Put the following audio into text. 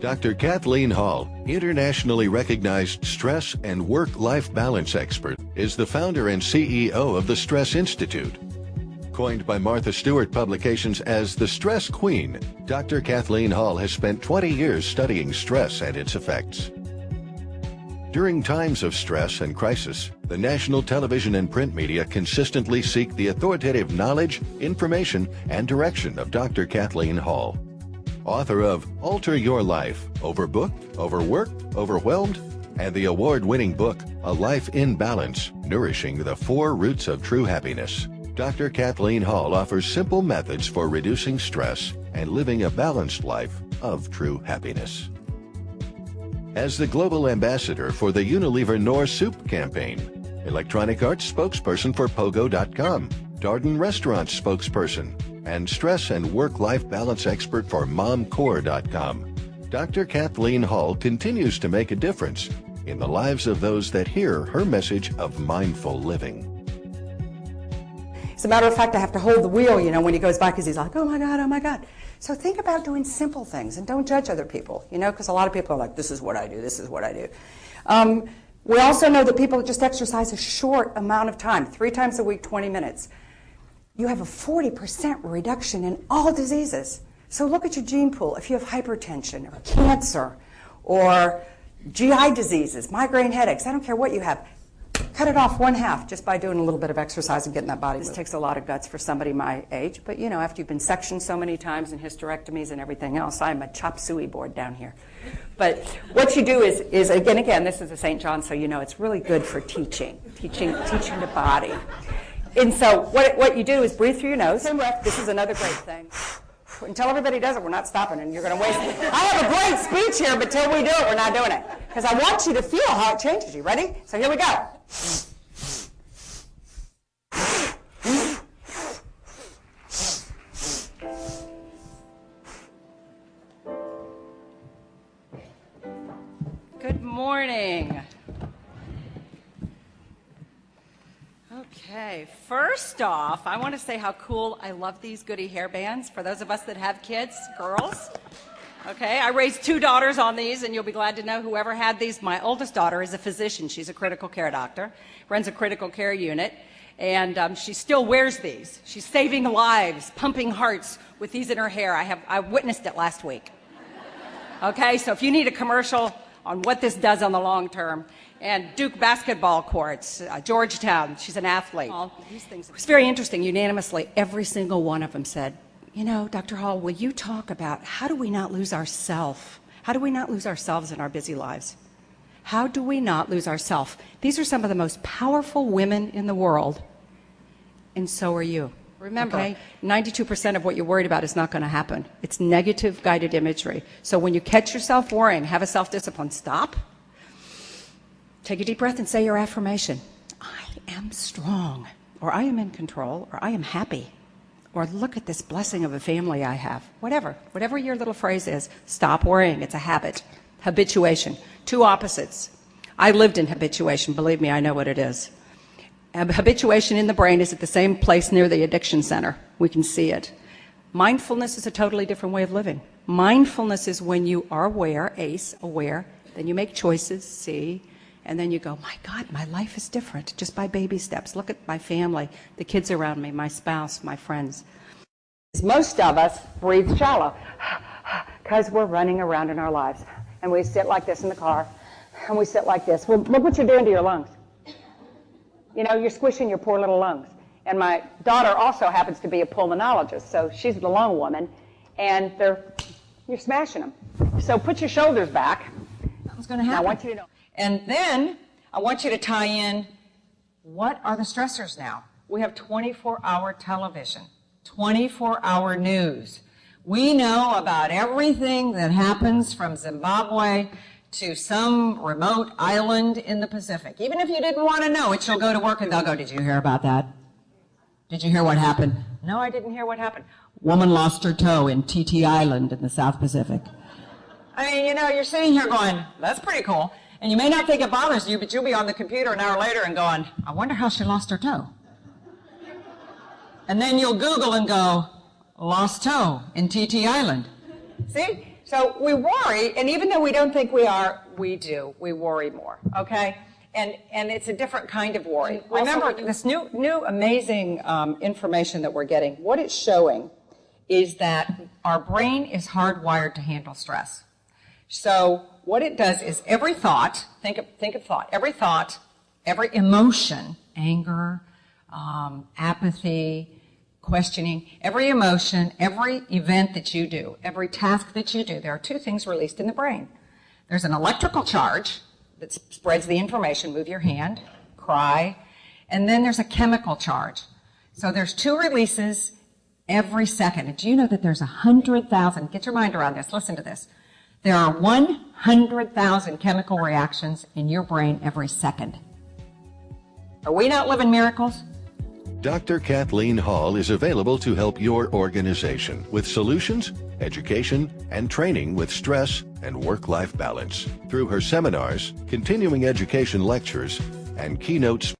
Dr. Kathleen Hall, internationally recognized stress and work-life balance expert, is the founder and CEO of the Stress Institute. Coined by Martha Stewart Publications as the Stress Queen, Dr. Kathleen Hall has spent 20 years studying stress and its effects. During times of stress and crisis, the national television and print media consistently seek the authoritative knowledge, information, and direction of Dr. Kathleen Hall. Author of Alter Your Life, Overbooked, Overworked, Overwhelmed, and the award-winning book, A Life in Balance, Nourishing the 4 Roots of True Happiness. Dr. Kathleen Hall offers simple methods for reducing stress and living a balanced life of true happiness. As the global ambassador for the Unilever Knorr Soup campaign, Electronic Arts spokesperson for Pogo.com, Darden Restaurants spokesperson, and stress and work-life balance expert for MomCore.com, Dr. Kathleen Hall continues to make a difference in the lives of those that hear her message of mindful living. As a matter of fact, I have to hold the wheel, when he goes by, because he's like, oh my God, oh my God. So think about doing simple things and don't judge other people, because a lot of people are like, this is what I do, this is what I do. We also know that people that just exercise a short amount of time, 3 times a week, 20 minutes. You have a 40% reduction in all diseases. So look at your gene pool. If you have hypertension or cancer or GI diseases, migraine headaches, I don't care what you have, cut it off 1/2 just by doing a little bit of exercise and getting that body moving. This takes a lot of guts for somebody my age, but after you've been sectioned so many times and hysterectomies and everything else, I'm a chop suey board down here. But what you do is again, this is a St. John, so it's really good for teaching the body. And so what you do is breathe through your nose. This is another great thing. Until everybody does it, we're not stopping, and you're going to waste it. I have a great speech here, but till we do it, we're not doing it. Because I want you to feel how it changes you. Ready? So here we go. Good morning. Okay, first off, I want to say how cool I love these goody hairbands for those of us that have kids, girls. Okay, I raised 2 daughters on these, and you'll be glad to know whoever had these. My oldest daughter is a physician. She's a critical care doctor, runs a critical care unit, and she still wears these. She's saving lives, pumping hearts with these in her hair. I witnessed it last week. Okay, so if you need a commercial on what this does on the long term, and Duke basketball courts, Georgetown, she's an athlete. It was very interesting. Unanimously, every single one of them said, Dr. Hall, will you talk about how do we not lose ourselves? How do we not lose ourselves in our busy lives? How do we not lose ourselves? These are some of the most powerful women in the world, and so are you. Remember, 92% of what you're worried about is not going to happen. It's negative guided imagery. So when you catch yourself worrying, have a self-discipline. Stop. Take a deep breath and say your affirmation. I am strong, or I am in control, or I am happy, or look at this blessing of a family I have. Whatever your little phrase is, stop worrying. It's a habit. Habituation. 2 opposites. I lived in habituation. Believe me, I know what it is. Habituation in the brain is at the same place near the addiction center. We can see it. Mindfulness is a totally different way of living. Mindfulness is when you are aware, aware, then you make choices, see, and then you go, my God, my life is different, just by baby steps. Look at my family, the kids around me, my spouse, my friends. Most of us breathe shallow because we're running around in our lives. And we sit like this in the car, and we sit like this. Well, look what you're doing to your lungs. You're squishing your poor little lungs. And my daughter also happens to be a pulmonologist, so she's the lung woman, and you're smashing them. So put your shoulders back. What's going to happen? I want you to know. And then I want you to tie in, what are the stressors now? We have 24-hour television, 24-hour news. We know about everything that happens from Zimbabwe to some remote island in the Pacific. Even if you didn't want to know it, you'll go to work and they'll go, did you hear about that? Did you hear what happened? No, I didn't hear what happened. Woman lost her toe in TT Island in the South Pacific. I mean, you're sitting here going, that's pretty cool. And you may not think it bothers you, but you'll be on the computer an hour later and going, I wonder how she lost her toe. And then you'll Google and go, lost toe in TT Island. See? So we worry, and even though we don't think we are, we do. We worry more, okay? And it's a different kind of worry. And remember, this new amazing information that we're getting, what it's showing is that our brain is hardwired to handle stress. So what it does is every thought, think of thought, every emotion, anger, apathy, questioning, every emotion, every event that you do, every task that you do, there are two things released in the brain. There's an electrical charge that spreads the information, move your hand, cry, and then there's a chemical charge. So there's two releases every second. And do you know that there's 100,000, get your mind around this, listen to this. There are 100,000 chemical reactions in your brain every second. Are we not living miracles? Dr. Kathleen Hall is available to help your organization with solutions, education, and training with stress and work-life balance through her seminars, continuing education lectures, and keynote